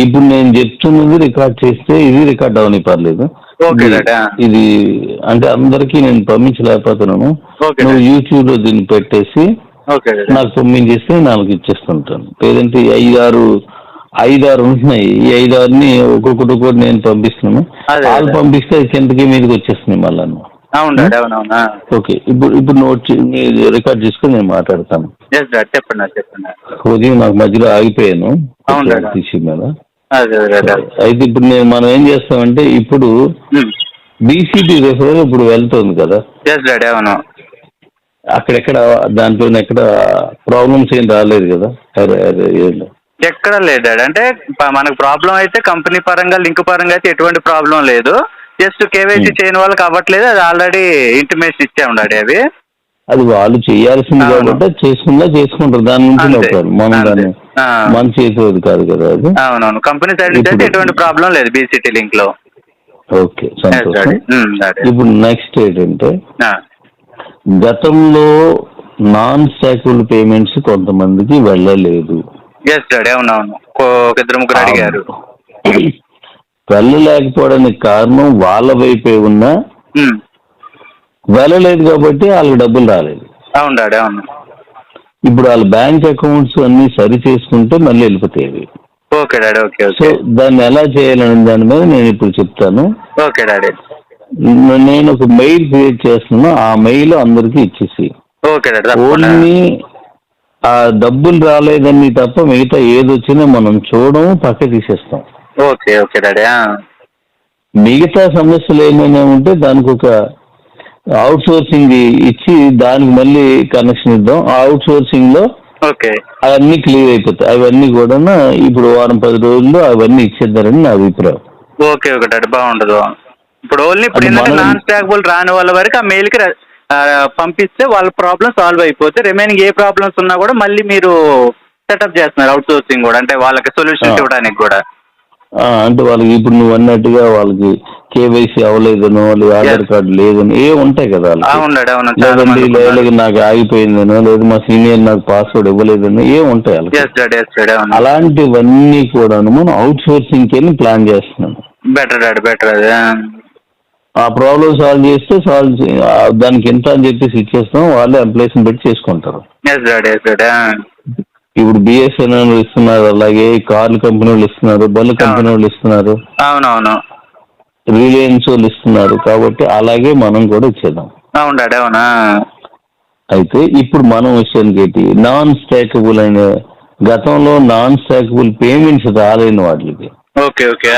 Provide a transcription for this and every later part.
ఇప్పుడు నేను చెప్తున్నది రికార్డ్ చేస్తే ఇది రికార్డ్ అవని పర్లేదు. ఓకే ఇది డాడీ. ఇది అంటే అందరికీ నేను పంపించలేకపోతున్నాను. ఓకే నువ్వు డాడీ. యూట్యూబ్లో దీన్ని పెట్టేసి ఓకే డాడీ. నాకు పంపించేస్తే నాలుగు ఇచ్చేస్తుంటాను. లేదంటే ఐదారు ఉంటున్నాయి. ఈ ఐదారుని ఒక్కొక్కటి నేను పంపిస్తున్నాను. అదే వాళ్ళు అదే. పంపిస్తే కిందకి మీదకి వచ్చేస్తున్నాయి మళ్ళా. అవును డాడీ, అవునవునా. ఓకే, ఇప్పుడు రికార్డ్ చేసుకుని నేను మాట్లాడతాను. ఎస్ డాడీ, చెప్పండి డాడీ, చెప్పండి. ఉదయం నాకు మధ్యలో ఆగిపోయాను అవును డాడీ. విషయం మీద. అదే అదే డాడీ. అయితే ఇప్పుడు మనం ఏం చేస్తామంటే ఇప్పుడు బీసీటీ రెఫరల్ ఇప్పుడు వెళ్తుంది కదా. ఎస్ డాడీ, అవును. అక్కడెక్కడ దాంట్లో ఎక్కడ ప్రాబ్లమ్స్ ఏం రాలేదు కదా. ఎక్కడ లేదు డాడీ. అంటే మనకు ప్రాబ్లం అయితే కంపెనీ పరంగా లింక్ పరంగా అయితే ఎటువంటి ప్రాబ్లం లేదు. జస్ట్ కేవైసీ చేయని వాళ్ళకి అవ్వట్లేదు. అది ఆల్రెడీ ఇంటిమేషన్ ఇచ్చాము డాడీ. అవి అది వాళ్ళు చేయాల్సింది కాబట్టి చేసుకుంటారు. దాని నుంచి నొప్పారు. మనం దాన్ని మన చేసేది కాదు కదా అది. అవునవును, కంపెనీ సైడ్ నుంచి అయితే ఎటువంటి ప్రాబ్లం లేదు బీసీటీ లింక్ లో. ఓకే, సంతోషం. ఇప్పుడు నెక్స్ట్ ఏంటంటే గతంలో నాన్ స్టాక్యుబుల్ పేమెంట్స్ కొంతమందికి వెళ్ళలేదు. ఎస్ డాడీ, అవునవును. ఒక ఇద్దరు ముగ్గురు అడిగారు. వెళ్ళలేకపోవడానికి కారణం వాళ్ళ వైపే ఉన్నా వెళ్ళలేదు కాబట్టి వాళ్ళకి డబ్బులు రాలేదు. అవును డాడీ, అవును. ఇప్పుడు వాళ్ళ బ్యాంక్ అకౌంట్స్ అన్ని సరి చేసుకుంటే మళ్ళీ వెళ్ళిపోతాయి. Okay daddy, okay. సో దాన్ని ఎలా చేయాలనే దాని మీద నేను ఇప్పుడు చెప్తాను. Okay daddy. నేను ఒక మెయిల్ క్రియేట్ చేస్తున్నాను. ఆ మెయిల్ అందరికీ ఇచ్చేసి ఓకే డాడీ. ఓన్లీ ఆ డబ్బులు రాలేదని తప్ప మిగతా ఏది వచ్చినా మనం చూడము, పక్క తీసేస్తాం. Okay okay daddy. మిగతా సమస్యలు ఏమైనా ఉంటే దానికి ఒక అవుట్ సోర్సింగ్ ఇచ్చి దానికి మళ్ళీ కనెక్షన్ ఇద్దాం. ఆ అవుట్ సోర్సింగ్ లో ఓకే అవన్నీ క్లియర్ అయిపోతాయి. అవన్నీ కూడా ఇప్పుడు వారం 10 రోజుల్లో అవన్నీ ఇచ్చేద్దారని నా అభిప్రాయం. ఓకే ఓకే డాడీ, బాగుండదు. ఇప్పుడు ఓన్లీ ఇప్పుడు ఏంటంటే నాన్ స్టాకబుల్ రాని వాళ్ళ వరకు ఆ మెయిల్కి పంపిస్తే వాళ్ళ ప్రాబ్లమ్ సాల్వ్ అయిపోతే రిమైనింగ్ ఏ ప్రాబ్లమ్స్ ఉన్నా కూడా మళ్ళీ మీరు సెటప్ చేస్తున్నారు అవుట్ సోర్సింగ్ కూడా, అంటే వాళ్ళకి సొల్యూషన్స్ ఇవ్వడానికి కూడా. అంటే వాళ్ళకి ఇప్పుడు నువ్వు అన్నట్టుగా వాళ్ళకి కేవైసీ అవ్వలేదనో, లేదా ఆధార్ కార్డు లేదని ఉంటాయి కదా. లేదండి లేదు నాకు ఆగిపోయిందనో, లేదు మా సీనియర్ నాకు పాస్వర్డ్ ఇవ్వలేదనో ఉంటాయి వాళ్ళకి. అలాంటివన్నీ కూడా మనం అవుట్ సోర్సింగ్ కి ప్లాన్ చేస్తున్నాను. Better daddy, better. అది ఆ ప్రాబ్లమ్ సాల్వ్ చేస్తే దానికి ఎంత అని చెప్పేసి ఇచ్చేస్తాం. వాళ్ళే ఎంప్లాయీస్ని పెట్టి చేసుకుంటారు. ఇప్పుడు బిఎస్ఎన్ఎల్ ఇస్తున్నారు, అలాగే కార్ల కంపెనీ వాళ్ళు ఇస్తున్నారు, బళ్ళు కంపెనీ వాళ్ళు ఇస్తున్నారు, అవునవును, రిలయన్స్ వాళ్ళు ఇస్తున్నారు. కాబట్టి అలాగే మనం కూడా ఇచ్చేద్దాం. అవును డాడీ, అవునా. అయితే ఇప్పుడు మనం విషయానికి ఏంటి, నాన్ స్టాకబుల్ అనే గతంలో నాన్ స్టాకబుల్ పేమెంట్స్ రాలేని వాటికి ఓకే ఓకే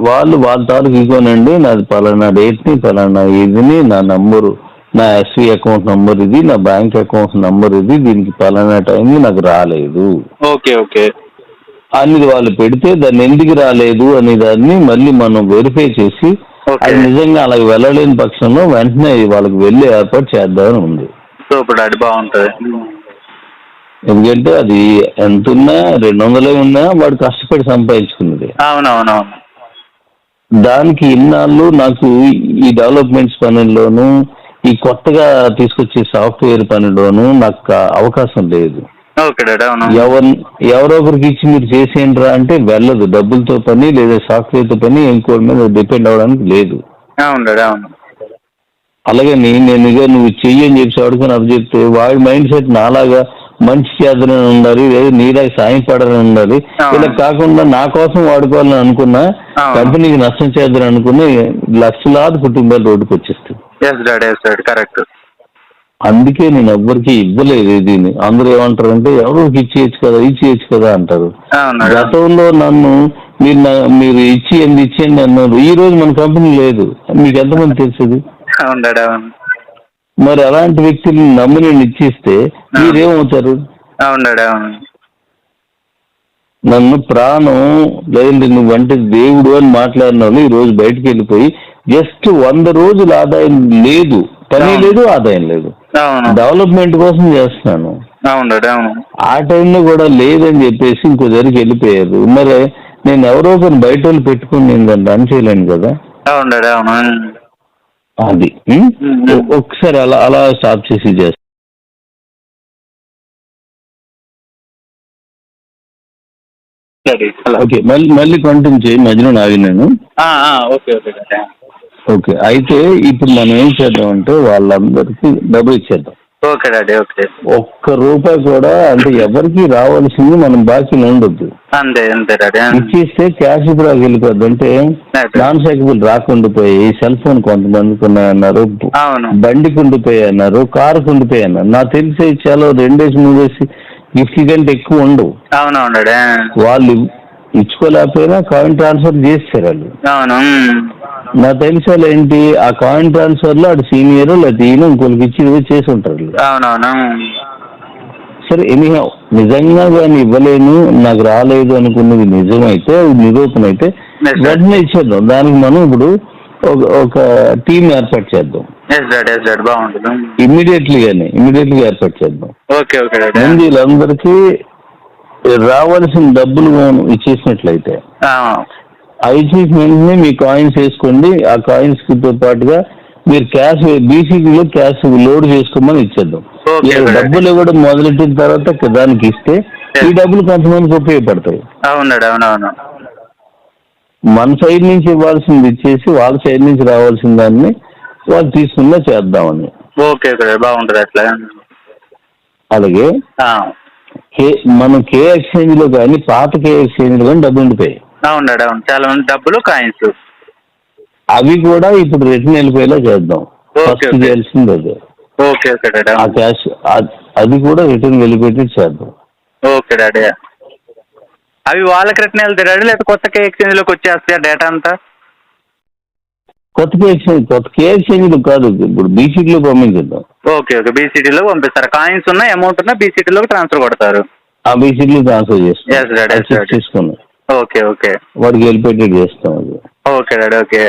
వాళ్ళ తాలూకు ఇగోనండి, నాది పలానా డేట్ని, పలానా ఇదిని, నా నంబరు, నా ఎస్వి అకౌంట్ నంబర్ ఇది, నా బ్యాంక్ అకౌంట్ నంబర్ ఇది, దీనికి పలానా టైంకి నాకు రాలేదు. ఓకే ఓకే అనేది వాళ్ళు పెడితే దాన్ని ఎందుకు రాలేదు అనే దాన్ని మళ్ళీ మనం వెరిఫై చేసి అది నిజంగా అలాగే వెళ్ళలేని పక్షంలో వెంటనే వాళ్ళకి వెళ్ళి ఏర్పాటు చేద్దామని ఉంది. సూపర్ డాడీ, బాగుంటుంది. ఎందుకంటే అది ఎంత ఉన్నా 200 ఉన్నా వాడు కష్టపడి సంపాదించుకున్నది. అవునవునవును. దానికి ఇన్నాళ్ళు నాకు ఈ డెవలప్మెంట్స్ పనుల్లోనూ, ఈ కొత్తగా తీసుకొచ్చే సాఫ్ట్వేర్ పనిలోనూ నాకు అవకాశం లేదు. ఎవరో ఒకరికి ఇచ్చి మీరు చేసేయండిరా అంటే వెళ్ళదు. డబ్బులతో పని లేదా సాఫ్ట్వేర్తో పని ఇంకోటి మీద డిపెండ్ అవ్వడానికి లేదు. అలాగే నేను ఇదే నువ్వు చెయ్యని చెప్పి అడుగుని అప్పు చెప్తే వాడి మైండ్ సెట్ నాలాగా మంచి చేద్దాలని ఉండాలి, లేదా నీలాగా సాయపడాలని ఉండాలి. ఇలా కాకుండా నా కోసం వాడుకోవాలని అనుకున్నా, కంపెనీకి నష్టం చేద్దాని అనుకుని లక్షలాది కుటుంబాలు రోడ్డుకు వచ్చేస్తాయి. అందుకే నేను ఎవ్వరికి ఇవ్వలేదు. దీన్ని అందరూ ఏమంటారంటే ఎవరికి ఇచ్చేయచ్చు కదా అంటారు. గతంలో నన్ను మీరు ఇచ్చేయండి అన్నారు. ఈ రోజు మన కంపెనీ లేదు. మీకు ఎంతమంది తెలిసేది? మరి అలాంటి వ్యక్తుల్ని నమ్మి నేను ఇచ్చిస్తే మీరేమవుతారు? నన్ను ప్రాణం లేదంటే నువ్వంటే దేవుడు అని మాట్లాడిన వాళ్ళు ఈ రోజు బయటకు వెళ్ళిపోయి జస్ట్ 100 రోజులు ఆదాయం లేదు, పని లేదు, ఆదాయం లేదు, డెవలప్మెంట్ కోసం చేస్తున్నాను. ఆ టైంలో కూడా లేదని చెప్పేసి ఇంకో దగ్గరికి వెళ్ళిపోయారు. మరి నేను ఎవరో కొన్ని బయట వాళ్ళు పెట్టుకుని నేను దాన్ని రన్ చేయలేను కదా. అది ఒకసారి అలా స్టాప్ చేసి చేస్తాను. రెడీ. హలో. ఓకే, మళ్ళీ కంటిన్యూ చేయి, మధ్యలో ఆగినాను. Okay okay daddy. ఓకే, అయితే ఇప్పుడు మనం ఏం చేద్దామంటే వాళ్ళందరికీ డబ్బులు ఇచ్చేద్దాం. Okay daddy. ఓకే. ఒక్క రూపాయి కూడా అంటే ఎవరికి రావాల్సింది మనం బాకీ ఉండొద్దు. అంతే అంతే డాడీ. ఇచ్చేస్తే క్యాష్ బ్రాక్ వెళ్ళిపోద్ది. అంటే నాన్ సైకిల్ రాకుండిపోయి, సెల్ ఫోన్ కొంతమందికి ఉన్నాయన్నారు, అవును, బండికి ఉండిపోయి అన్నారు, కారు ఉండిపోయి అన్నారు. నాకు తెలిసి చాలా 2 3 గిఫ్ట్ కంటే ఎక్కువ ఉండవు. అవునవును డాడీ. వాళ్ళు ఇచ్చుకోలేకపోయినా కాయిన్ ట్రాన్స్ఫర్ చేస్తారు వాళ్ళు. అవును. నాకు తెలిసి వాళ్ళు ఏంటి, ఆ కాయిన్ ట్రాన్స్ఫర్ లో అటు సీనియర్ లేకపోతే ఈయన ఇంకొకరికి ఇచ్చి చేసి ఉంటారు. అవునవును. సరే, ఎనీహౌ నిజంగా కానీ ఇవ్వలేను, నాకు రాలేదు అనుకున్నది నిజమైతే, నిరూపణ అయితే వెంటనే ఇచ్చేద్దాం. దానికి మనం ఇప్పుడు ఒక టీం ఏర్పాటు చేద్దాం. బాగుంటుంది. ఇమ్మీడియట్లీ ఏర్పాటు చేద్దాం. Okay okay daddy. ముందు వీళ్ళందరికీ రావాల్సిన డబ్బులు ఇచ్చేసినట్లయితే ఆ ఇచ్చేసిన వెంటనే మీ కాయిన్స్ వేసుకోండి. ఆ కాయిన్స్ తో పాటుగా మీరు క్యాష్ బీసీలో క్యాష్ లోడ్ చేసుకోమని ఇచ్చేద్దాం. డబ్బులు ఇవ్వడం మొదలెట్టిన తర్వాత దానికి ఇస్తే ఈ డబ్బులు కొంతమందికి ఉపయోగపడతాయి. అవునవును. మన సైడ్ నుంచి ఇవ్వాల్సింది ఇచ్చేసి వాళ్ళ సైడ్ నుంచి రావాల్సిన దాన్ని వాళ్ళు తీసుకున్నా చేద్దామని. ఓకే బాగుంటుంది అట్లా. అలాగే మనం కే ఎక్స్చేంజ్ లో కానీ, పాత కే ఎక్స్చేంజ్ లో కానీ డబ్బులు ఉండిపోయాయి. అవును చాలా మంది డబ్బులు, కాయిన్స్ అవి కూడా ఇప్పుడు రిటర్న్ వెళ్ళిపోయేలా చేద్దాం. ఫస్ట్ చేయాల్సింది అదే. Okay okay daddy. ఆ క్యాష్ అది కూడా రిటర్న్ వెళ్ళిపోయేది చేద్దాం. Okay daddy. అవి వాళ్ళకి రిటర్న్ వెళ్తాయి డాడీ, లేదా కొత్త కే ఎక్స్చేంజ్ లోకి వచ్చేస్తాయా డేటా అంతా? కొత్త కే ఎక్స్చేంజ్ లో కాదు, ఇప్పుడు బీసీటీలో పంపించేద్దాం. ఓకే బీసీటీలో పంపిస్తారు. కాయిన్స్ ఉన్న అమౌంట్ ఉన్న బీసీటీలోకి ట్రాన్స్ఫర్ కొడతారు. ఆ బీసీటీలో ట్రాన్స్ఫర్ చేస్తాం. తీసుకున్నాం. ఓకే వాడికి వెళ్ళిపోయేటట్టు చేస్తాం. అది ఓకే డాడీ. ఓకే.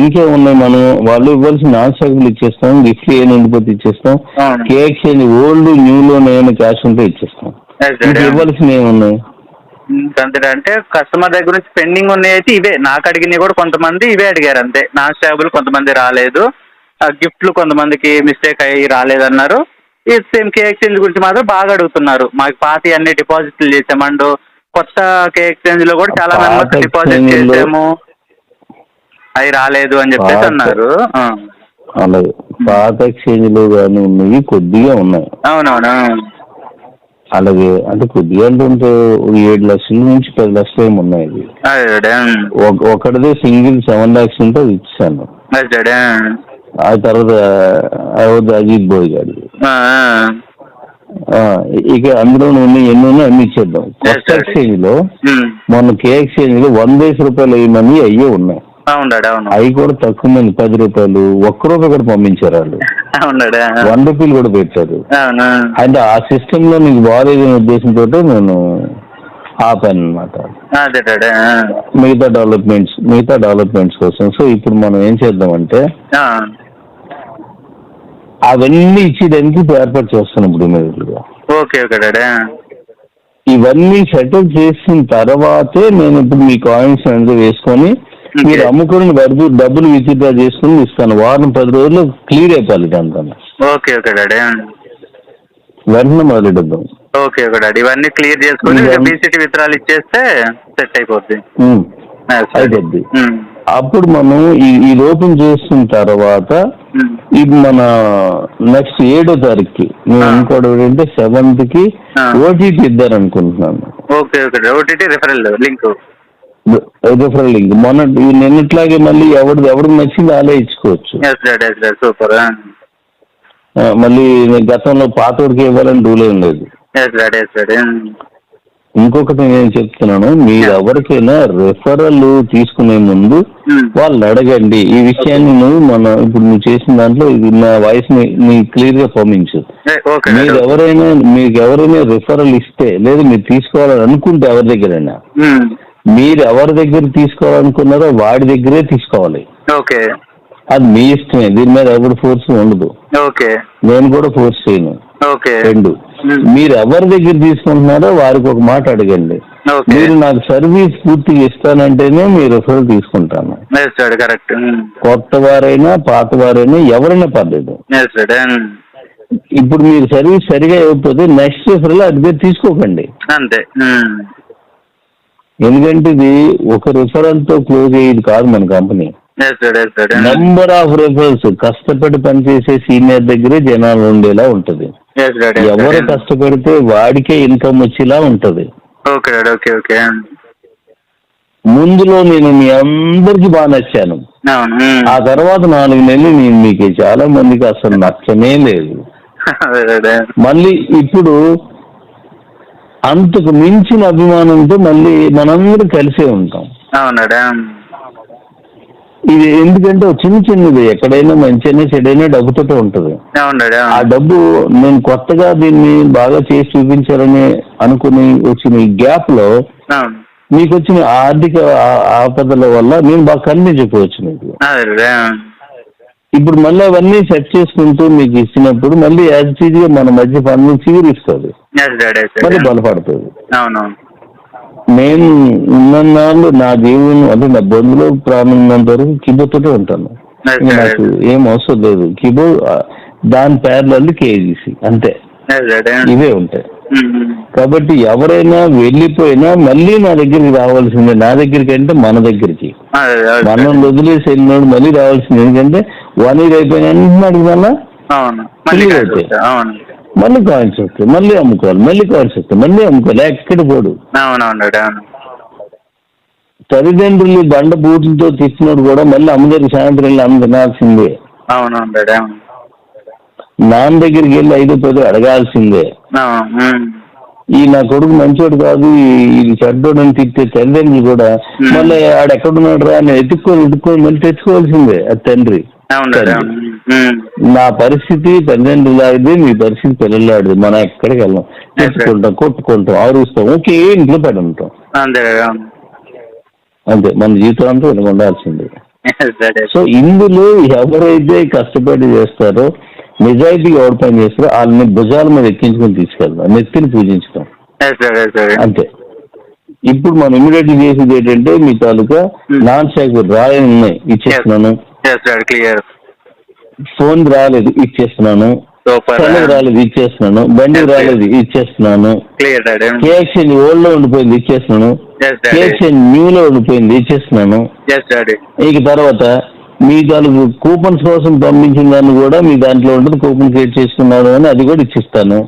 ఇంకేమున్నాయి, మనం వాళ్ళు ఇవ్వాల్సిన నాన్ సైకిల్ ఇచ్చేస్తాం, గిఫ్ట్ ఏమైనా ఉండిపోతే ఇచ్చేస్తాం, కే ఎక్స్చేంజ్ ఓల్డ్ న్యూలో ఏమైనా క్యాష్ ఉంటే ఇచ్చేస్తాం. ఇవ్వాల్సిన ఏమున్నాయి అంతే అంటే కస్టమర్ దగ్గర నుంచి పెండింగ్ ఉన్నాయి అయితే ఇవే. నాకు అడిగినవి కూడా కొంతమంది ఇవే అడిగారు అంతే. నాన్ స్టాబుల్ కొంతమంది రాలేదు, గిఫ్ట్లు కొంతమందికి మిస్టేక్ అయ్యి రాలేదన్నారు. ఈ సేమ్ కే ఎక్స్చేంజ్ గురించి మాత్రం బాగా అడుగుతున్నారు. మాకు పాత అన్ని డిపాజిట్లు చేసామండు, కొత్త కే ఎక్స్చేంజ్ లో కూడా చాలా మెంబర్స్ డిపాజిట్ చేసాము, అవి రాలేదు అని చెప్పేసి అన్నారు. అలాగే పాత ఎక్స్చేంజ్ లో కానీ ఉన్నాయి, కొద్దిగా ఉన్నాయి. అవునవును. అలాగే అంటే కొద్దిగా అంటే 7 లక్షల నుంచి 10 లక్షలు ఏమి ఉన్నాయి. ఒకటిదే సింగిల్ 7 lakhs ఉంటే అది ఇచ్చాను. ఆ తర్వాత అజిత్ బోయ్ గారి. ఇక అందులో ఎన్ని ఉన్నాయి అన్ని ఇచ్చేద్దాం. కొత్త ఎక్స్చేంజ్ లో మొన్న కే ఎక్స్చేంజ్ లో 100 రూపాయలు అయ్యమని అయ్యే ఉన్నాయి. అవి కూడా తక్కువ మంది 10 రూపాయలు, ₹1 కూడా పంపించారు వాళ్ళు. ₹1 కూడా పెట్టారు. అంటే ఆ సిస్టమ్ లో నీకు బాగాలేదనే ఉద్దేశంతో నేను ఆపాను అనమాట. మిగతా డెవలప్మెంట్స్ కోసం. సో ఇప్పుడు మనం ఏం చేద్దామంటే అవన్నీ ఇచ్చేదానికి ఏర్పాటు చేస్తాను ఇప్పుడు ఇమీడియట్గా. ఇవన్నీ సెటిల్ చేసిన తర్వాతే నేను ఇప్పుడు మీ కాయిన్స్ అనేది వేసుకొని మీరు అమ్ముకుని డబ్బులు విత్డ్రా చేసుకుని ఇస్తాను. వారం 10 రోజులు క్లియర్ అయిపోవాలి ఇదంతా. Okay daddy. వెంటనే మొదలెడద్దాం. Okay daddy. ఇవన్నీ క్లియర్ చేసుకుని బీసీటీ విత్డ్రాలు ఇచ్చేస్తే సెట్ అయిపోద్ది. అయిపోద్ది. అప్పుడు మనం ఈ ఓపెన్ చేసిన తర్వాత ఇది మన నెక్స్ట్ 7వ తారీఖుకి నేను ఇంకోటి ఏంటంటే 7th కి ఓటీటీ ఇద్దారనుకుంటున్నాను. Okay OTT referral link. మొన్న నిన్నట్లాగే మళ్ళీ ఎవరికి నచ్చింది అలా ఇచ్చుకోవచ్చు. సూపర్. మళ్ళీ గతంలో పాతోడికి ఇవ్వాలని రూల్ ఏం లేదు. ఇంకొకటి నేను చెప్తున్నాను, మీరు ఎవరికైనా రెఫరల్ తీసుకునే ముందు వాళ్ళు అడగండి. ఈ విషయాన్ని ఇప్పుడు నువ్వు చేసిన దాంట్లో ఇది నా వాయిస్ ని క్లియర్ గా పంపించు. మీకు ఎవరైనా రెఫరల్ ఇస్తే లేదా మీరు తీసుకోవాలని అనుకుంటే ఎవరి దగ్గరైనా, మీరు ఎవరి దగ్గర తీసుకోవాలనుకున్నారో వాడి దగ్గరే తీసుకోవాలి. అది మీ ఇష్టమే. దీని మీద ఎవరి ఫోర్స్ ఉండదు. నేను కూడా ఫోర్స్ చేయను. 2, మీరు ఎవరి దగ్గర తీసుకుంటున్నారో వారికి ఒక మాట అడగండి. మీరు నాకు సర్వీస్ పూర్తిగా ఇస్తానంటేనే మీ రెఫరల్ తీసుకుంటాను. కొత్త వారైనా పాత వారైనా ఎవరైనా పర్లేదు. ఇప్పుడు మీరు సర్వీస్ సరిగా ఇవ్వకపోతే నెక్స్ట్ రెఫరల్ అది తీసుకోకండి. అంతే. ఎందుకంటే ఇది ఒక రిఫరల్ తో క్లోజ్ అయ్యేది కాదు మన కంపెనీ. నంబర్ ఆఫ్ రిఫరల్స్, కష్టపడి పనిచేసే సీనియర్ దగ్గరే జనాలు ఉండేలా ఉంటది. ఎవరు కష్టపడితే వాడికే ఇన్కమ్ వచ్చేలా ఉంటది. ముందులో నేను మీ అందరికి బాగా నచ్చాను. ఆ తర్వాత 4 నెలలు నేను మీకు చాలా మందికి అసలు నచ్చనే లేదు. మళ్ళీ ఇప్పుడు అంతకు మించిన అభిమానంతో మళ్ళీ మనందరం కలిసే ఉంటాం. ఇది ఎందుకంటే చిన్నది ఎక్కడైనా మంచిగా చెడైనా డబ్బుతో ఉంటది. ఆ డబ్బు నేను కొత్తగా దీన్ని బాగా చేసి చూపించాలని అనుకుని వచ్చిన ఈ గ్యాప్ లో మీకు వచ్చిన ఆర్థిక ఆపదల వల్ల నేను బాగా కనిపించకపోవచ్చు మీకు. ఇప్పుడు మళ్ళీ అవన్నీ సెట్ చేసుకుంటూ మీకు ఇచ్చినప్పుడు మళ్ళీ యాజ్ గా మన మధ్య పనులు చిగురిస్తుంది, మళ్ళీ బలపడుతుంది. నేను ఉన్నన్నాళ్ళు నా దేవుని అంటే నా బంధువులో ప్రాణం ఉన్నంత వరకు కిబోతోనే ఉంటాను. నాకు ఏం అవసరం లేదు. కిబో దాని పేర్లు కేజీసీ అంతే, ఇవే ఉంటాయి. కాబట్టి ఎవరైనా వెళ్ళిపోయినా మళ్ళీ నా దగ్గరికి రావాల్సిందే. నా దగ్గరికి అంటే మన దగ్గరికి, మనం వదిలేసి వెళ్ళినోడు మళ్ళీ రావాల్సింది. ఎందుకంటే 1 year అయిపోయిన అడిగినా మళ్ళీ కాయిన్స్ వస్తాయి, మళ్ళీ అమ్ముకోవాలి, మళ్ళీ కాయిన్స్ వస్తాయి, మళ్ళీ అమ్ముకోవాలి, ఎక్కడ పోడు. తల్లిదండ్రులు బండ బూతులతో తెచ్చినోడు కూడా మళ్ళీ అమ్మగారికి సాయంత్రం వెళ్ళి అమ్మ తినాల్సిందే. నాన్న దగ్గరికి వెళ్ళి 5-10 అడగాల్సిందే. ఈ నా కొడుకు మంచోడు కాదు, ఇది చెడ్డోడు అని తిట్టే తల్లిదండ్రులు కూడా మళ్ళీ ఆడెక్కడున్నాడు రా అని ఎత్తుక్కొని మళ్ళీ తెచ్చుకోవాల్సిందే. అది తండ్రి. నా పరిస్థితి తల్లిదండ్రులాడిది, మీ పరిస్థితి పిల్లలాడిది. మనం ఎక్కడికి వెళ్ళాం, తెచ్చుకుంటాం, కొట్టుకుంటాం, ఆరుస్తాం, ఒకే ఇంట్లో పడి ఉంటాం. అంతే, మన జీవితాంతా వెనుక ఉండాల్సిందే. సో ఇందులో ఎవరైతే కష్టపడి చేస్తారో, నిజాయితీగా ఎవరు పని చేస్తారో వాళ్ళని భుజాల మీద ఎక్కించుకొని తీసుకెళ్తాం, నెత్తిని పూజించడం అంతే. ఇప్పుడు మనం ఇమీడియట్ చేసేది ఏంటంటే మీ తాలూకా నాన్ స్టాక్ రాయని ఉన్నాయి, ఇచ్చేస్తున్నాను. ఫోన్ రాలేదు, ఇచ్చేస్తున్నాను. రాలేదు, ఇచ్చేస్తున్నాను. బండి రాలేదు, ఇచ్చేస్తున్నాను. కేఎక్స్చేంజ్ ఓల్డ్ లో ఉండిపోయింది, ఇచ్చేస్తున్నాను. కేఎక్స్చేంజ్ న్యూ లో ఉండిపోయింది, ఇచ్చేస్తున్నాను. ఇక తర్వాత మీ తాలూకు కూపన్స్ కోసం పంపించిన దాన్ని కూడా మీ దాంట్లో ఉంటుంది, కూపన్ క్రియేట్ చేసుకున్నాను అని అది కూడా ఇచ్చిస్తాను.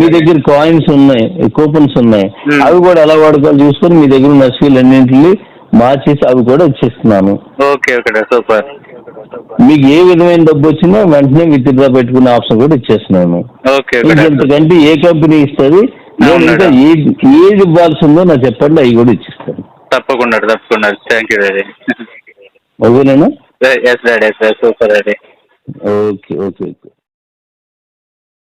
మీ దగ్గర కాయిన్స్ ఉన్నాయి, కూపన్స్ ఉన్నాయి, అవి కూడా ఎలా వాడుకోవాలి చూసుకొని మీ దగ్గర ఉన్న స్కీల్ అన్నింటినీ మార్చేసి అవి కూడా ఇచ్చేస్తున్నాను. మీకు ఏ విధమైన డబ్బు వచ్చినా వెంటనే విత్డ్రా పెట్టుకునే ఆప్షన్ కూడా ఇచ్చేస్తున్నాను. ఇంతకంటే ఏ కంపెనీ ఇస్తుంది? నేను ఇంకా ఏది ఇవ్వాల్సి ఉందో నాకు చెప్పండి, అవి కూడా ఇచ్చిస్తాను. తప్పకుండా. Thank you daddy. ఓకేనా? Super daddy. ఓకే.